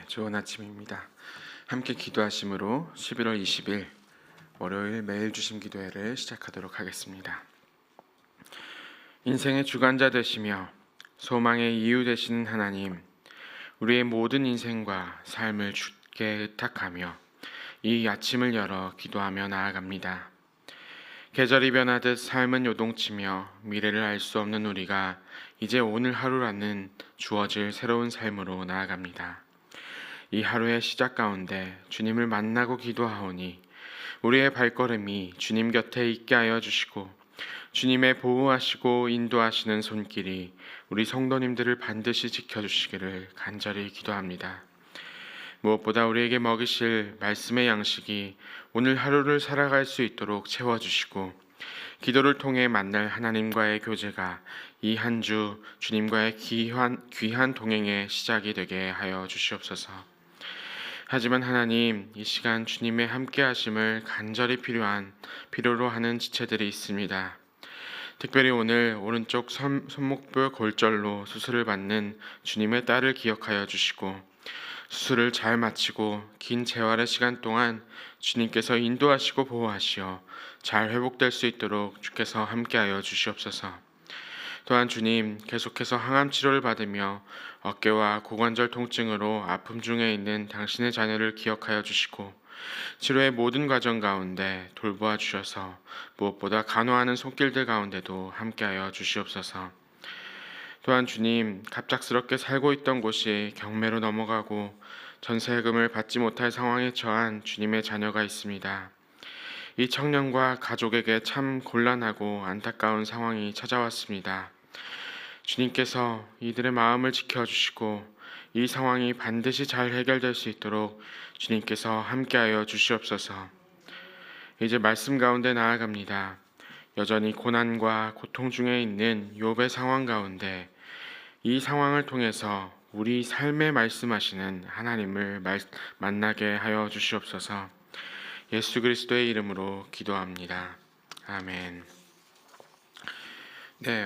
좋은 아침입니다. 함께 기도하심으로 11월 20일 월요일 매일 주심 기도회를 시작하도록 하겠습니다. 인생의 주관자 되시며 소망의 이유 되시는 하나님, 우리의 모든 인생과 삶을 주께 의탁하며 이 아침을 열어 기도하며 나아갑니다. 계절이 변하듯 삶은 요동치며 미래를 알 수 없는 우리가 이제 오늘 하루라는 주어질 새로운 삶으로 나아갑니다. 이 하루의 시작 가운데 주님을 만나고 기도하오니 우리의 발걸음이 주님 곁에 있게 하여 주시고 주님의 보호하시고 인도하시는 손길이 우리 성도님들을 반드시 지켜주시기를 간절히 기도합니다. 무엇보다 우리에게 먹이실 말씀의 양식이 오늘 하루를 살아갈 수 있도록 채워주시고 기도를 통해 만날 하나님과의 교제가 이 한 주 주님과의 귀한 동행의 시작이 되게 하여 주시옵소서. 하지만 하나님, 이 시간 주님의 함께 하심을 간절히 필요로 하는 지체들이 있습니다. 특별히 오늘 오른쪽 손목뼈 골절로 수술을 받는 주님의 딸을 기억하여 주시고 수술을 잘 마치고 긴 재활의 시간 동안 주님께서 인도하시고 보호하시어 잘 회복될 수 있도록 주께서 함께하여 주시옵소서. 또한 주님, 계속해서 항암 치료를 받으며 어깨와 고관절 통증으로 아픔 중에 있는 당신의 자녀를 기억하여 주시고 치료의 모든 과정 가운데 돌보아 주셔서 무엇보다 간호하는 손길들 가운데도 함께하여 주시옵소서. 또한 주님, 갑작스럽게 살고 있던 곳이 경매로 넘어가고 전세금을 받지 못할 상황에 처한 주님의 자녀가 있습니다. 이 청년과 가족에게 참 곤란하고 안타까운 상황이 찾아왔습니다. 주님께서 이들의 마음을 지켜주시고 이 상황이 반드시 잘 해결될 수 있도록 주님께서 함께하여 주시옵소서. 이제 말씀 가운데 나아갑니다. 여전히 고난과 고통 중에 있는 욥의 상황 가운데 이 상황을 통해서 우리 삶에 말씀하시는 하나님을 만나게 하여 주시옵소서. 예수 그리스도의 이름으로 기도합니다. 아멘.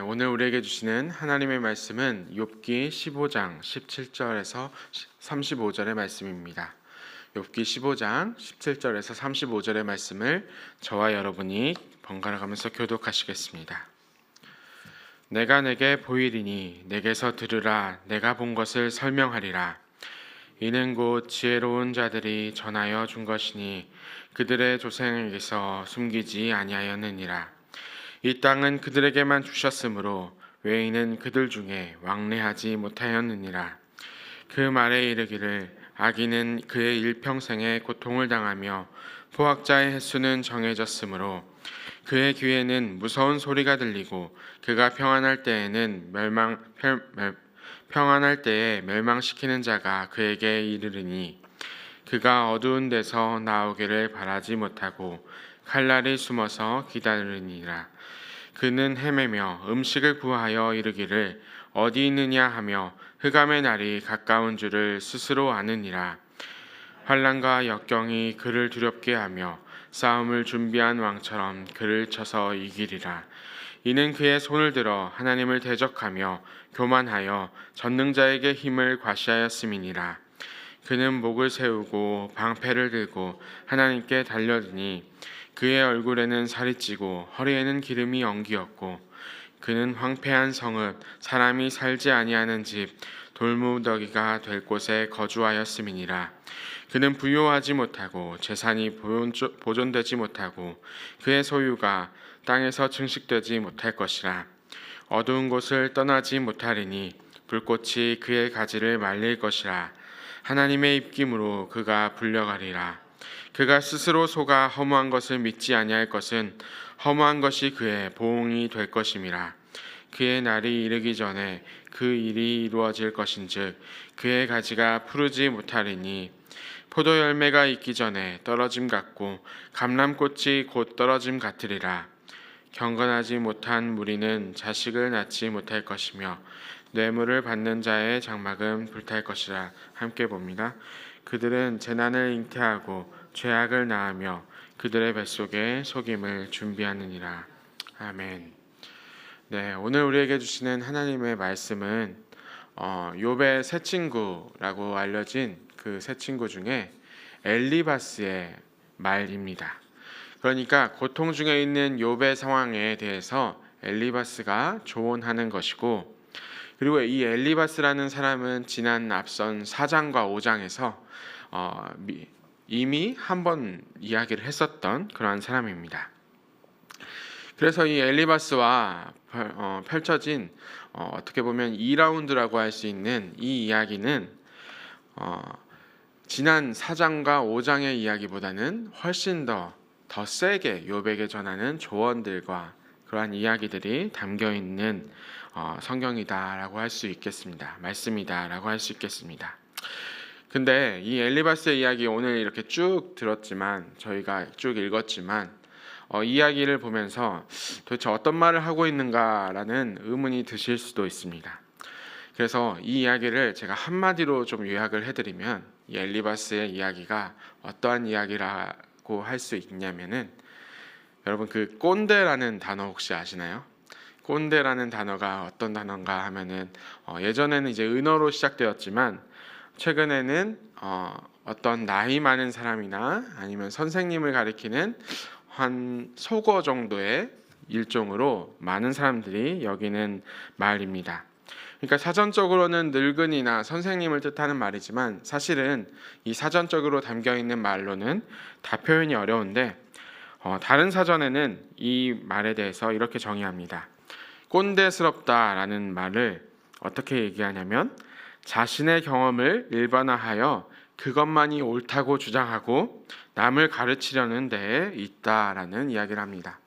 오늘 우리에게 주시는 하나님의 말씀은 욥기 15장 17절에서 35절의 말씀입니다. 욥기 15장 17절에서 35절의 말씀을 저와 여러분이 번갈아 가면서 교독하시겠습니다. 내가 내게 보이리니 내게서 들으라. 내가 본 것을 설명하리라. 이는 곧 지혜로운 자들이 전하여 준 것이니 그들의 조상에게서 숨기지 아니하였느니라. 이 땅은 그들에게만 주셨으므로 외인은 그들 중에 왕래하지 못하였느니라. 그 말에 이르기를 악인은 그의 일평생에 고통을 당하며 포악자의 횟수는 정해졌으므로 그의 귀에는 무서운 소리가 들리고 그가 평안할 때에 멸망시키는 자가 그에게 이르르니 그가 어두운 데서 나오기를 바라지 못하고 칼날이 숨어서 기다리느니라. 그는 헤매며 음식을 구하여 이르기를 어디 있느냐 하며 흑암의 날이 가까운 줄을 스스로 아느니라. 환난과 역경이 그를 두렵게 하며 싸움을 준비한 왕처럼 그를 쳐서 이기리라. 이는 그의 손을 들어 하나님을 대적하며 교만하여 전능자에게 힘을 과시하였음이니라. 그는 목을 세우고 방패를 들고 하나님께 달려드니 그의 얼굴에는 살이 찌고 허리에는 기름이 엉기었고 그는 황폐한 성읍 사람이 살지 아니하는 집 돌무더기가 될 곳에 거주하였음이니라. 그는 부요하지 못하고 재산이 보존되지 못하고 그의 소유가 땅에서 증식되지 못할 것이라. 어두운 곳을 떠나지 못하리니 불꽃이 그의 가지를 말릴 것이라. 하나님의 입김으로 그가 불려가리라. 그가 스스로 속아 허무한 것을 믿지 아니할 것은 허무한 것이 그의 보응이 될 것임이라. 그의 날이 이르기 전에 그 일이 이루어질 것인즉 그의 가지가 푸르지 못하리니 포도 열매가 있기 전에 떨어짐 같고 감람꽃이 곧 떨어짐 같으리라. 경건하지 못한 무리는 자식을 낳지 못할 것이며 뇌물을 받는 자의 장막은 불탈 것이라. 함께 봅니다. 그들은 재난을 잉태하고 죄악을 낳으며 그들의 뱃속에 속임을 준비하느니라. 아멘. 네, 오늘 우리에게 주시는 하나님의 말씀은 욥의 세 친구라고 알려진 그 세 친구 중에 엘리바스의 말입니다. 그러니까 고통 중에 있는 욥의 상황에 대해서 엘리바스가 조언하는 것이고, 그리고 이 엘리바스라는 사람은 지난 앞선 4장과 5장에서 이미 한 번 이야기를 했었던 그러한 사람입니다. 그래서 이 엘리바스와 펼쳐진 어떻게 보면 2라운드라고 할 수 있는 이 이야기는 지난 4장과 5장의 이야기보다는 훨씬 더 세게 욥에게 전하는 조언들과 그러한 이야기들이 담겨 있는 성경이다라고 할 수 있겠습니다. 말씀이다라고 할 수 있겠습니다. 근데 이 엘리바스의 이야기 오늘 이렇게 쭉 들었지만, 저희가 쭉 읽었지만 이야기를 보면서 도대체 어떤 말을 하고 있는가라는 의문이 드실 수도 있습니다. 그래서 이 이야기를 제가 한마디로 좀 요약을 해드리면, 이 엘리바스의 이야기가 어떠한 이야기라고 할 수 있냐면은, 여러분 그 꼰대라는 단어 혹시 아시나요? 꼰대라는 단어가 어떤 단어인가 하면은 예전에는 이제 은어로 시작되었지만 최근에는 어떤 나이 많은 사람이나 아니면 선생님을 가리키는 한 속어 정도의 일종으로 많은 사람들이 여기는 말입니다. 그러니까 사전적으로는 늙은이나 선생님을 뜻하는 말이지만, 사실은 이 사전적으로 담겨 있는 말로는 다 표현이 어려운데 다른 사전에는 이 말에 대해서 이렇게 정의합니다. 꼰대스럽다라는 말을 어떻게 얘기하냐면, 자신의 경험을 일반화하여 그것만이 옳다고 주장하고 남을 가르치려는 데에 있다라는 이야기를 합니다.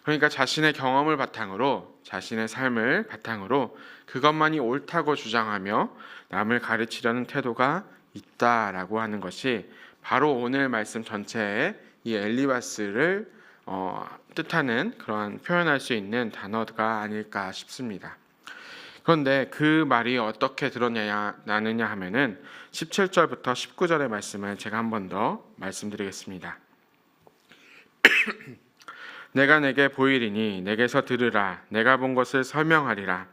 그러니까 자신의 경험을 바탕으로, 자신의 삶을 바탕으로 그것만이 옳다고 주장하며 남을 가르치려는 태도가 있다라고 하는 것이 바로 오늘 말씀 전체에 이 엘리바스를 뜻하는 그러한 표현할 수 있는 단어가 아닐까 싶습니다. 그런데 그 말이 어떻게 드러나느냐 하면은 17절부터 19절의 말씀을 제가 한 번 더 말씀드리겠습니다. 내가 내게 보이리니 내게서 들으라. 내가 본 것을 설명하리라.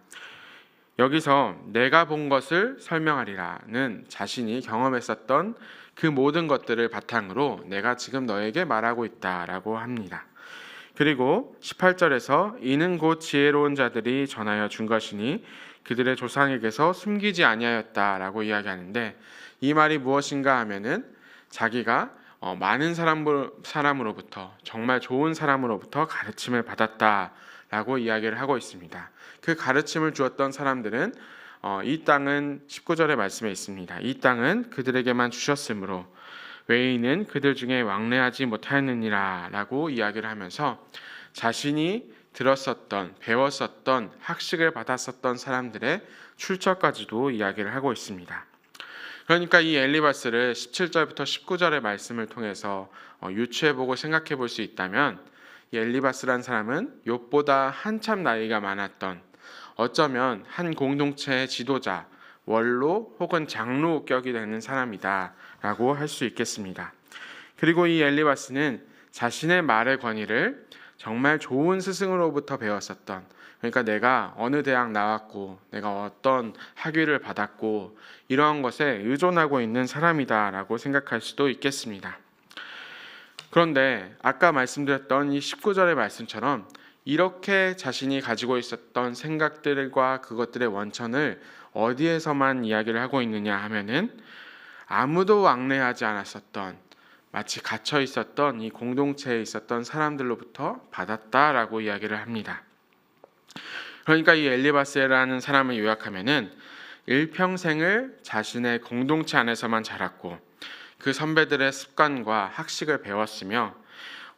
여기서 내가 본 것을 설명하리라는 자신이 경험했었던 그 모든 것들을 바탕으로 내가 지금 너에게 말하고 있다라고 합니다. 그리고 18절에서 이는 곧 지혜로운 자들이 전하여 준 것이니 그들의 조상에게서 숨기지 아니하였다라고 이야기하는데, 이 말이 무엇인가 하면은 자기가 많은 사람으로부터, 정말 좋은 사람으로부터 가르침을 받았다라고 이야기를 하고 있습니다. 그 가르침을 주었던 사람들은 이 땅은 19절의 말씀에 있습니다. 이 땅은 그들에게만 주셨으므로 외인은 그들 중에 왕래하지 못하였느니라 라고 이야기를 하면서 자신이 들었었던, 배웠었던, 학식을 받았었던 사람들의 출처까지도 이야기를 하고 있습니다. 그러니까 이 엘리바스를 17절부터 19절의 말씀을 통해서 유추해보고 생각해볼 수 있다면, 이 엘리바스란 사람은 욥보다 한참 나이가 많았던, 어쩌면 한 공동체의 지도자, 원로 혹은 장로격이 되는 사람이다 라고 할 수 있겠습니다. 그리고 이 엘리바스는 자신의 말의 권위를 정말 좋은 스승으로부터 배웠었던, 그러니까 내가 어느 대학 나왔고 내가 어떤 학위를 받았고 이러한 것에 의존하고 있는 사람이다 라고 생각할 수도 있겠습니다. 그런데 아까 말씀드렸던 이 19절의 말씀처럼 이렇게 자신이 가지고 있었던 생각들과 그것들의 원천을 어디에서만 이야기를 하고 있느냐 하면은, 아무도 왕래하지 않았었던, 마치 갇혀 있었던 이 공동체에 있었던 사람들로부터 받았다라고 이야기를 합니다. 그러니까 이 엘리바스라는 사람을 요약하면은 일평생을 자신의 공동체 안에서만 자랐고 그 선배들의 습관과 학식을 배웠으며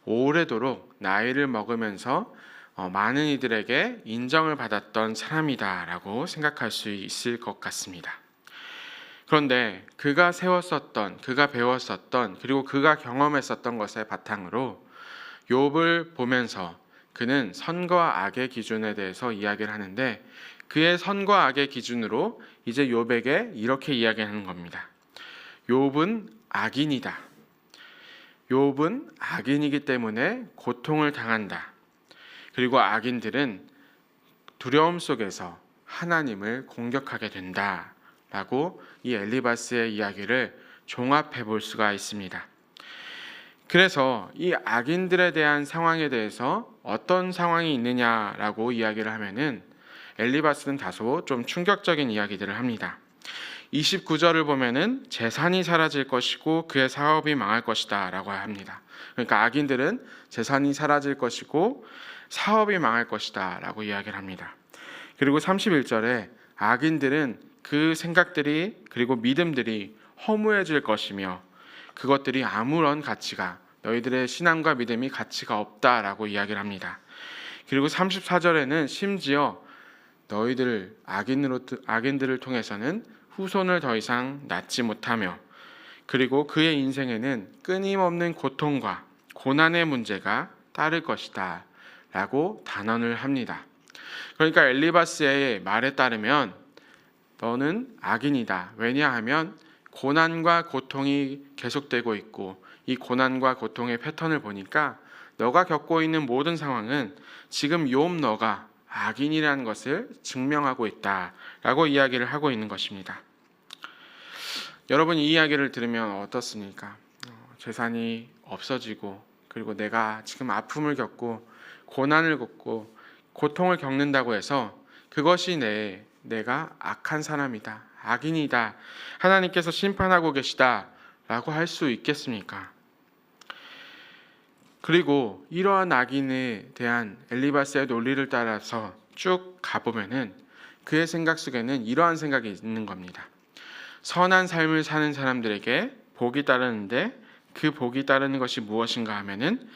오래도록 나이를 먹으면서 많은 이들에게 인정을 받았던 사람이다라고 생각할 수 있을 것 같습니다. 그런데 그가 세웠었던, 그가 배웠었던, 그리고 그가 경험했었던 것의 바탕으로 욥을 보면서 그는 선과 악의 기준에 대해서 이야기를 하는데, 그의 선과 악의 기준으로 이제 욥에게 이렇게 이야기하는 겁니다. 욥은 악인이다. 욥은 악인이기 때문에 고통을 당한다. 그리고 악인들은 두려움 속에서 하나님을 공격하게 된다라고 이 엘리바스의 이야기를 종합해 볼 수가 있습니다. 그래서 이 악인들에 대한 상황에 대해서 어떤 상황이 있느냐라고 이야기를 하면은 엘리바스는 다소 좀 충격적인 이야기들을 합니다. 29절을 보면은 재산이 사라질 것이고 그의 사업이 망할 것이다 라고 합니다. 그러니까 악인들은 재산이 사라질 것이고 사업이 망할 것이다 라고 이야기를 합니다. 그리고 31절에 악인들은 그 생각들이 그리고 믿음들이 허무해질 것이며 그것들이 아무런 가치가 너희들의 신앙과 믿음이 가치가 없다라고 이야기를 합니다. 그리고 34절에는 심지어 너희들 악인들을 통해서는 후손을 더 이상 낳지 못하며 그리고 그의 인생에는 끊임없는 고통과 고난의 문제가 따를 것이다 라고 단언을 합니다. 그러니까 엘리바스의 말에 따르면 너는 악인이다. 왜냐하면 고난과 고통이 계속되고 있고 이 고난과 고통의 패턴을 보니까 너가 겪고 있는 모든 상황은 지금 욥 너가 악인이라는 것을 증명하고 있다라고 이야기를 하고 있는 것입니다. 여러분 이 이야기를 들으면 어떻습니까? 재산이 없어지고 그리고 내가 지금 아픔을 겪고 고난을 겪고 고통을 겪는다고 해서 그것이 내가 악한 사람이다, 악인이다, 하나님께서 심판하고 계시다라고 할 수 있겠습니까? 그리고 이러한 악인에 대한 엘리바스의 논리를 따라서 쭉 가보면은 그의 생각 속에는 이러한 생각이 있는 겁니다. 선한 삶을 사는 사람들에게 복이 따르는데 그 복이 따르는 것이 무엇인가 하면은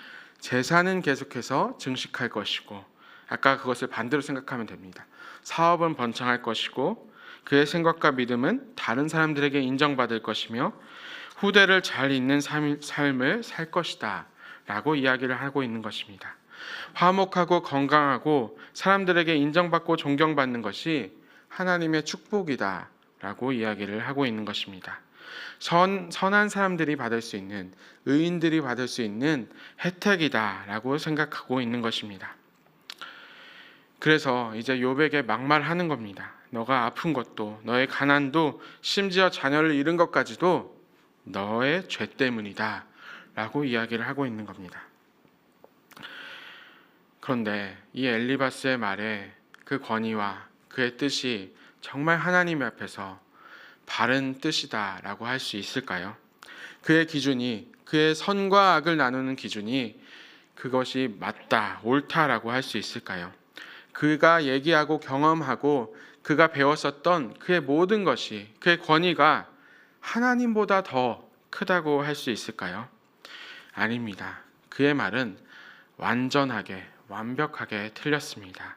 재산은 계속해서 증식할 것이고 아까 그것을 반대로 생각하면 됩니다. 사업은 번창할 것이고 그의 생각과 믿음은 다른 사람들에게 인정받을 것이며 후대를 잘 잇는 삶을 살 것이다 라고 이야기를 하고 있는 것입니다. 화목하고 건강하고 사람들에게 인정받고 존경받는 것이 하나님의 축복이다 라고 이야기를 하고 있는 것입니다. 선한 사람들이 받을 수 있는, 의인들이 받을 수 있는 혜택이다 라고 생각하고 있는 것입니다. 그래서 이제 욥에게 막말하는 겁니다. 너가 아픈 것도 너의 가난도 심지어 자녀를 잃은 것까지도 너의 죄 때문이다 라고 이야기를 하고 있는 겁니다. 그런데 이 엘리바스의 말에 그 권위와 그의 뜻이 정말 하나님 앞에서 바른 뜻이다 라고 할 수 있을까요? 그의 기준이, 그의 선과 악을 나누는 기준이 그것이 맞다, 옳다라고 할 수 있을까요? 그가 얘기하고 경험하고 그가 배웠었던 그의 모든 것이, 그의 권위가 하나님보다 더 크다고 할 수 있을까요? 아닙니다. 그의 말은 완전하게, 완벽하게 틀렸습니다.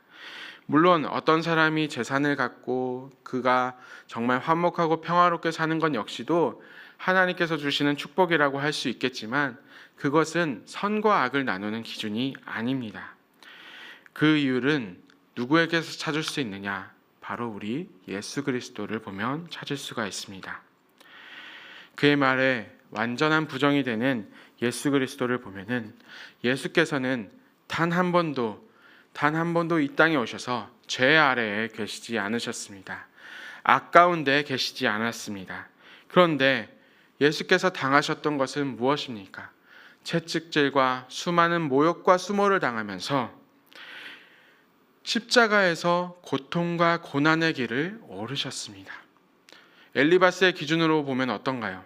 물론 어떤 사람이 재산을 갖고 그가 정말 화목하고 평화롭게 사는 건 역시도 하나님께서 주시는 축복이라고 할 수 있겠지만 그것은 선과 악을 나누는 기준이 아닙니다. 그 이유는 누구에게서 찾을 수 있느냐? 바로 우리 예수 그리스도를 보면 찾을 수가 있습니다. 그의 말에 완전한 부정이 되는 예수 그리스도를 보면은 예수께서는 단 한 번도 이 땅에 오셔서 죄 아래에 계시지 않으셨습니다. 악 가운데 계시지 않았습니다. 그런데 예수께서 당하셨던 것은 무엇입니까? 채찍질과 수많은 모욕과 수모를 당하면서 십자가에서 고통과 고난의 길을 오르셨습니다. 엘리바스의 기준으로 보면 어떤가요?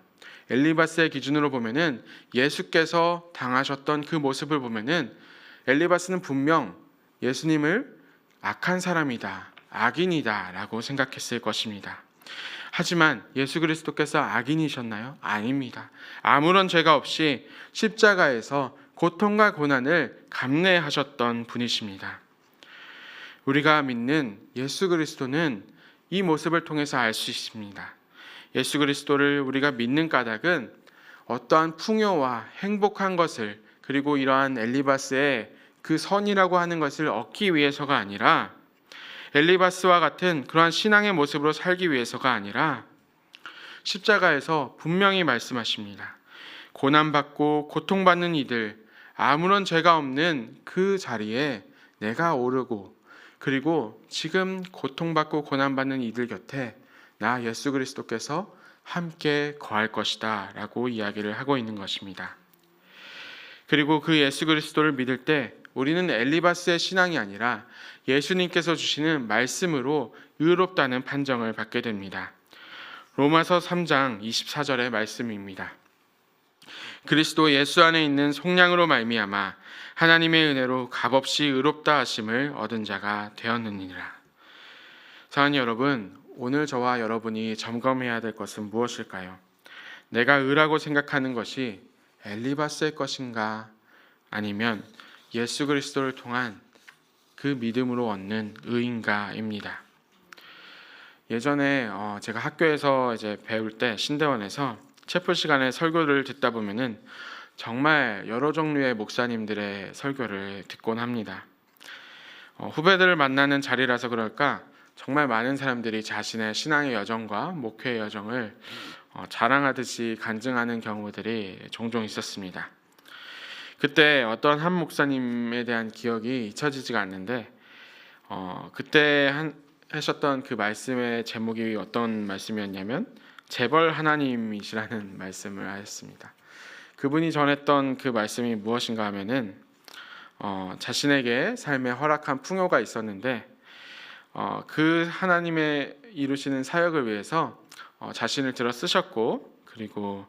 엘리바스의 기준으로 보면은 예수께서 당하셨던 그 모습을 보면은 엘리바스는 분명 예수님을 악한 사람이다, 악인이다 라고 생각했을 것입니다. 하지만 예수 그리스도께서 악인이셨나요? 아닙니다. 아무런 죄가 없이 십자가에서 고통과 고난을 감내하셨던 분이십니다. 우리가 믿는 예수 그리스도는 이 모습을 통해서 알 수 있습니다. 예수 그리스도를 우리가 믿는 까닭은 어떠한 풍요와 행복한 것을 그리고 이러한 엘리바스의 그 선이라고 하는 것을 얻기 위해서가 아니라 엘리바스와 같은 그러한 신앙의 모습으로 살기 위해서가 아니라 십자가에서 분명히 말씀하십니다. 고난받고 고통받는 이들, 아무런 죄가 없는 그 자리에 내가 오르고, 그리고 지금 고통받고 고난받는 이들 곁에 나 예수 그리스도께서 함께 거할 것이다 라고 이야기를 하고 있는 것입니다. 그리고 그 예수 그리스도를 믿을 때 우리는 엘리바스의 신앙이 아니라 예수님께서 주시는 말씀으로 의롭다는 판정을 받게 됩니다. 로마서 3장 24절의 말씀입니다. 그리스도 예수 안에 있는 속량으로 말미암아 하나님의 은혜로 값없이 의롭다 하심을 얻은 자가 되었느니라. 사랑하는 여러분, 오늘 저와 여러분이 점검해야 될 것은 무엇일까요? 내가 의라고 생각하는 것이 엘리바스의 것인가, 아니면 예수 그리스도를 통한 그 믿음으로 얻는 의인가입니다. 예전에 제가 학교에서 이제 배울 때 신대원에서 체프 시간에 설교를 듣다 보면은 정말 여러 종류의 목사님들의 설교를 듣곤 합니다. 후배들을 만나는 자리라서 그럴까 정말 많은 사람들이 자신의 신앙의 여정과 목회의 여정을 자랑하듯이 간증하는 경우들이 종종 있었습니다. 그때 어떤 한 목사님에 대한 기억이 잊혀지지가 않는데 그때 하셨던 그 말씀의 제목이 어떤 말씀이었냐면 재벌 하나님이시라는 말씀을 하셨습니다. 그분이 전했던 그 말씀이 무엇인가 하면은 자신에게 삶에 허락한 풍요가 있었는데 그 하나님의 이루시는 사역을 위해서 자신을 들어 쓰셨고, 그리고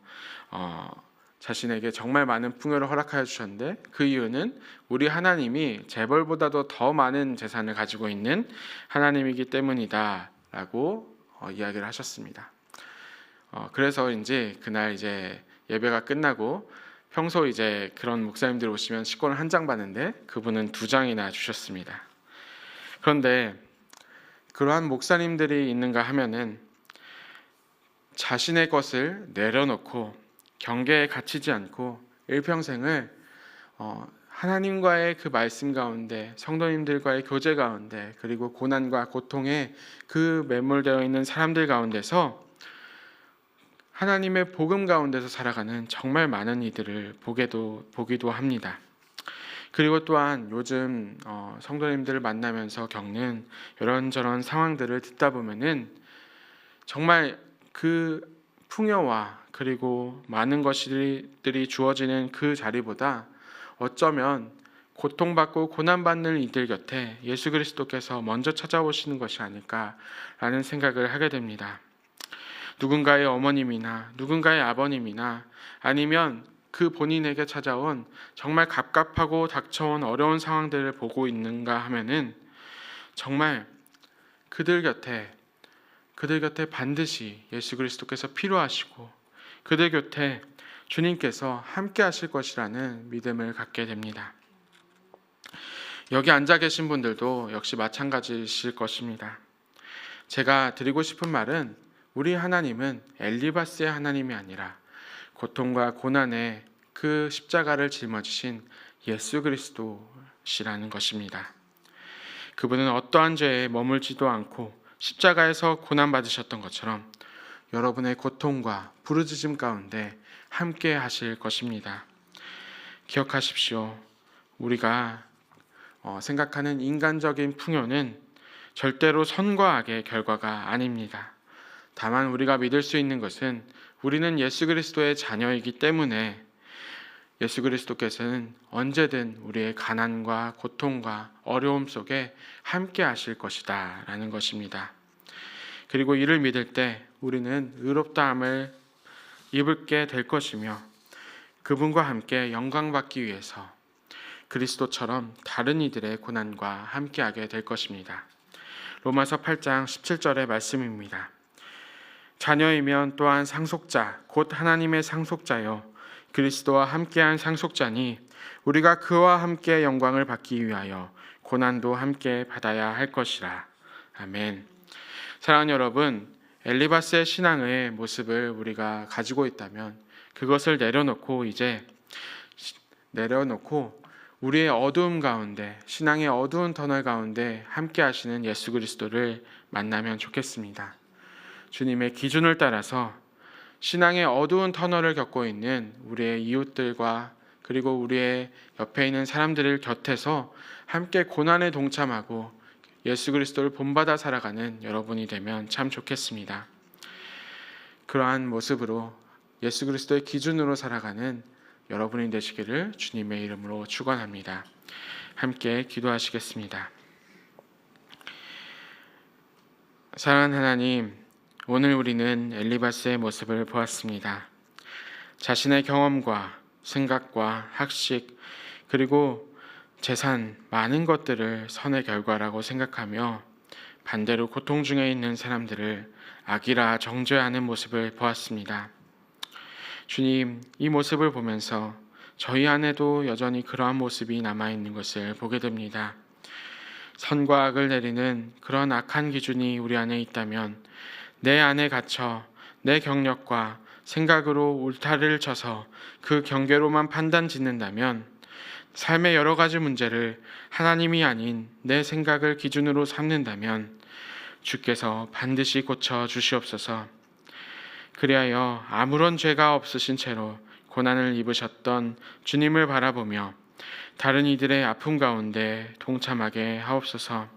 자신에게 정말 많은 풍요를 허락하여 주셨는데 그 이유는 우리 하나님이 재벌보다도 더 많은 재산을 가지고 있는 하나님이기 때문이다 라고 이야기를 하셨습니다. 그래서인지 그날 이제 예배가 끝나고 평소 이제 그런 목사님들 오시면 식권을 한 장 받는데 그분은 2장이나 주셨습니다. 그런데 그러한 목사님들이 있는가 하면은 자신의 것을 내려놓고 경계에 갇히지 않고 일평생을 하나님과의 그 말씀 가운데, 성도님들과의 교제 가운데, 그리고 고난과 고통에 그 매몰되어 있는 사람들 가운데서 하나님의 복음 가운데서 살아가는 정말 많은 이들을 보기도 합니다. 그리고 또한 요즘 성도님들을 만나면서 겪는 이런저런 상황들을 듣다 보면은 정말 그 풍요와 그리고 많은 것들이 주어지는 그 자리보다 어쩌면 고통받고 고난받는 이들 곁에 예수 그리스도께서 먼저 찾아오시는 것이 아닐까라는 생각을 하게 됩니다. 누군가의 어머님이나 누군가의 아버님이나 아니면 그 본인에게 찾아온 정말 갑갑하고 닥쳐온 어려운 상황들을 보고 있는가 하면은 정말 그들 곁에 반드시 예수 그리스도께서 필요하시고 그들 곁에 주님께서 함께 하실 것이라는 믿음을 갖게 됩니다. 여기 앉아 계신 분들도 역시 마찬가지실 것입니다. 제가 드리고 싶은 말은 우리 하나님은 엘리바스의 하나님이 아니라 고통과 고난의 그 십자가를 짊어지신 예수 그리스도시라는 것입니다. 그분은 어떠한 죄에 머물지도 않고 십자가에서 고난받으셨던 것처럼 여러분의 고통과 부르짖음 가운데 함께 하실 것입니다. 기억하십시오. 우리가 생각하는 인간적인 풍요는 절대로 선과 악의 결과가 아닙니다. 다만 우리가 믿을 수 있는 것은 우리는 예수 그리스도의 자녀이기 때문에 예수 그리스도께서는 언제든 우리의 가난과 고통과 어려움 속에 함께 하실 것이다 라는 것입니다. 그리고 이를 믿을 때 우리는 의롭다함을 입게 될 것이며 그분과 함께 영광받기 위해서 그리스도처럼 다른 이들의 고난과 함께하게 될 것입니다. 로마서 8장 17절의 말씀입니다. 자녀이면 또한 상속자 곧 하나님의 상속자여 그리스도와 함께한 상속자니 우리가 그와 함께 영광을 받기 위하여 고난도 함께 받아야 할 것이라. 아멘. 사랑하는 여러분, 엘리바스의 신앙의 모습을 우리가 가지고 있다면 그것을 내려놓고 우리의 어두움 가운데, 신앙의 어두운 터널 가운데 함께 하시는 예수 그리스도를 만나면 좋겠습니다. 주님의 기준을 따라서 신앙의 어두운 터널을 겪고 있는 우리의 이웃들과 그리고 우리의 옆에 있는 사람들을 곁에서 함께 고난에 동참하고 예수 그리스도를 본받아 살아가는 여러분이 되면 참 좋겠습니다. 그러한 모습으로 예수 그리스도의 기준으로 살아가는 여러분이 되시기를 주님의 이름으로 축원합니다. 함께 기도하시겠습니다. 사랑하는 하나님, 오늘 우리는 엘리바스의 모습을 보았습니다. 자신의 경험과 생각과 학식 그리고 재산 많은 것들을 선의 결과라고 생각하며 반대로 고통 중에 있는 사람들을 악이라 정죄하는 모습을 보았습니다. 주님, 이 모습을 보면서 저희 안에도 여전히 그러한 모습이 남아있는 것을 보게 됩니다. 선과 악을 내리는 그런 악한 기준이 우리 안에 있다면 내 안에 갇혀 내 경력과 생각으로 울타리를 쳐서 그 경계로만 판단 짓는다면 삶의 여러 가지 문제를 하나님이 아닌 내 생각을 기준으로 삼는다면 주께서 반드시 고쳐 주시옵소서. 그리하여 아무런 죄가 없으신 채로 고난을 입으셨던 주님을 바라보며 다른 이들의 아픔 가운데 동참하게 하옵소서.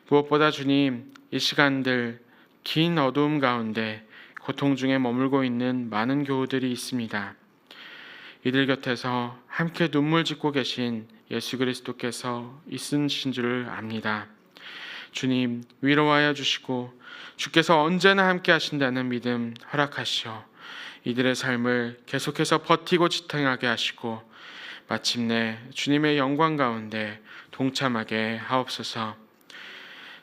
무엇보다 주님, 이 시간들 긴 어두움 가운데 고통 중에 머물고 있는 많은 교우들이 있습니다. 이들 곁에서 함께 눈물 짓고 계신 예수 그리스도께서 있으신 줄 압니다. 주님, 위로하여 주시고 주께서 언제나 함께 하신다는 믿음 허락하시어 이들의 삶을 계속해서 버티고 지탱하게 하시고 마침내 주님의 영광 가운데 동참하게 하옵소서.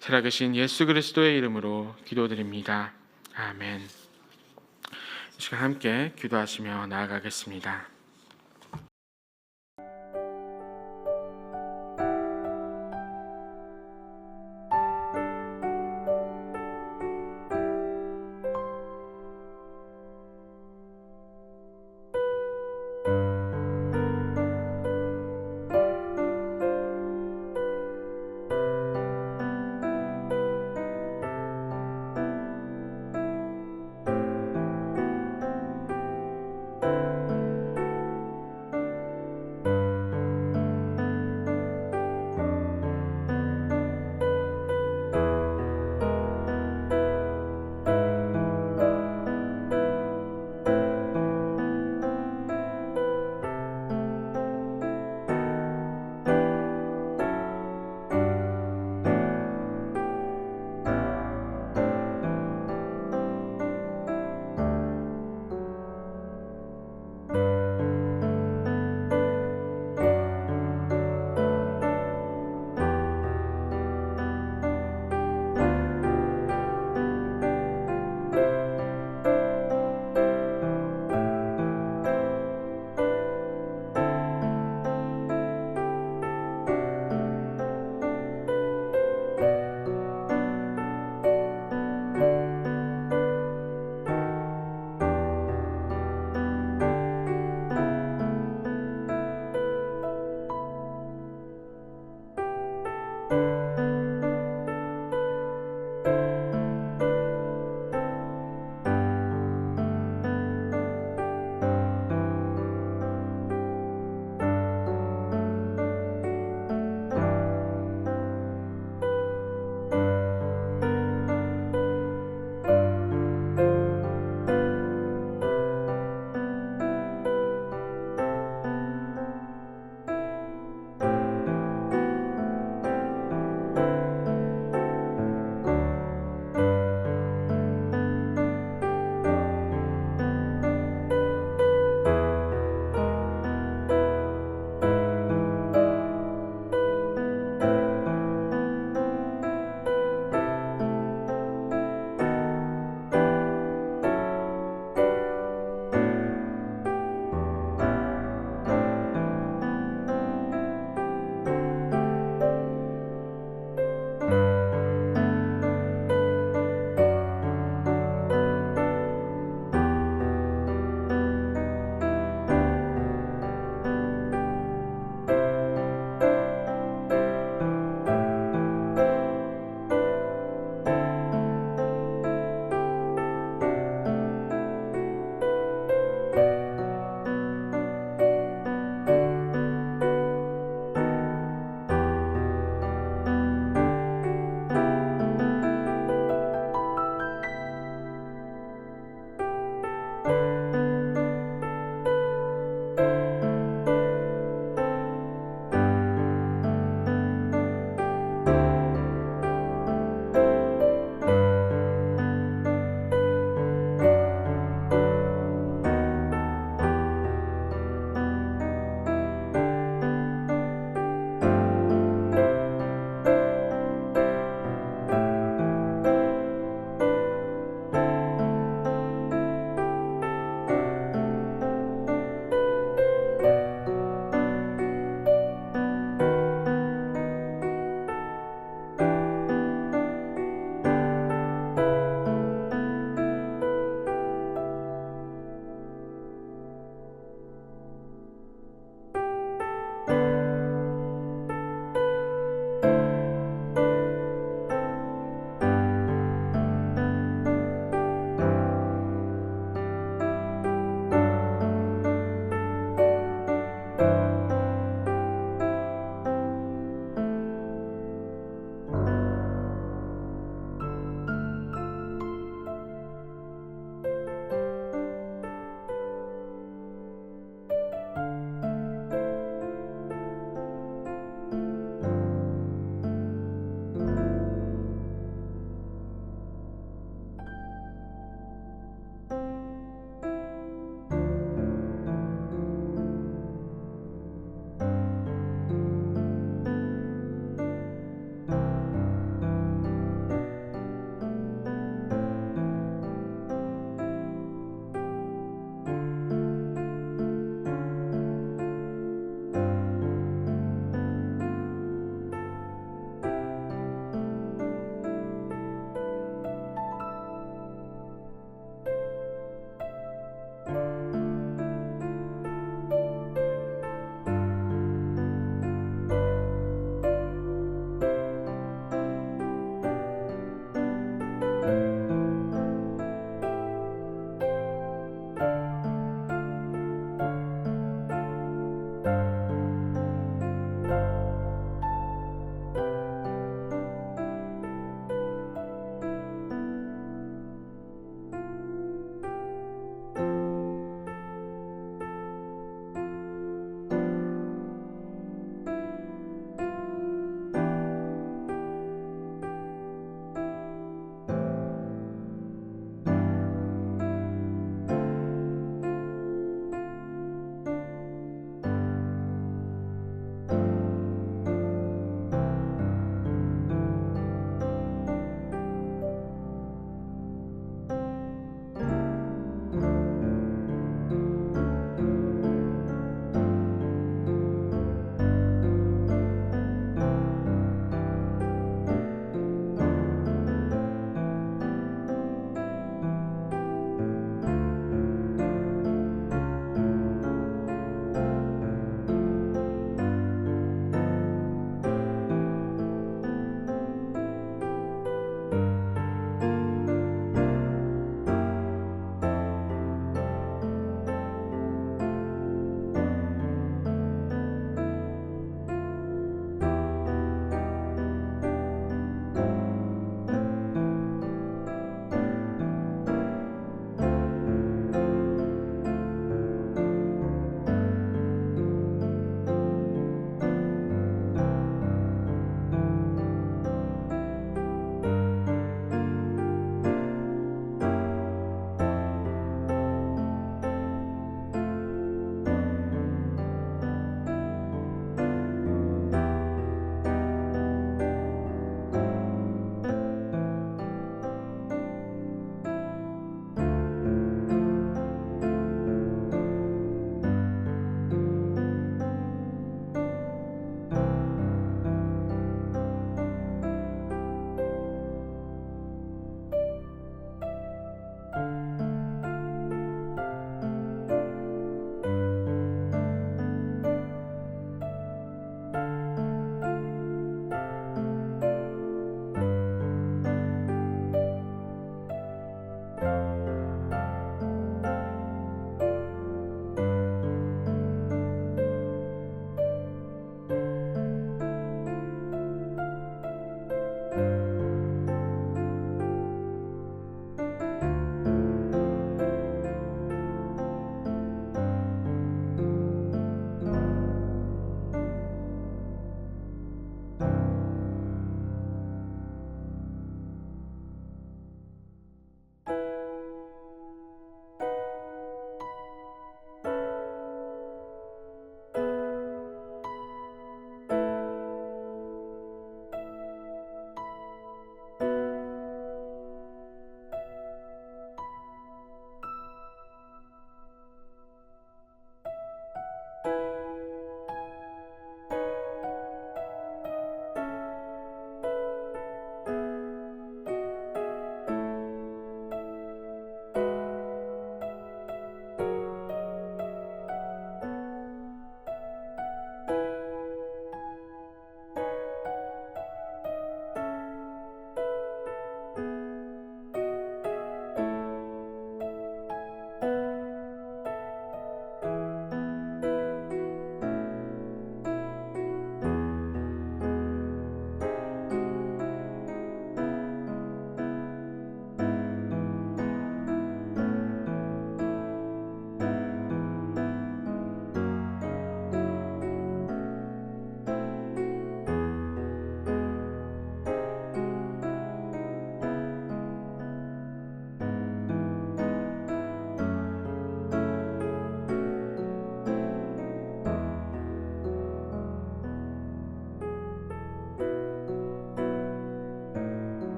살아계신 예수 그리스도의 이름으로 기도드립니다. 아멘. 이 시간 함께 기도하시며 나아가겠습니다.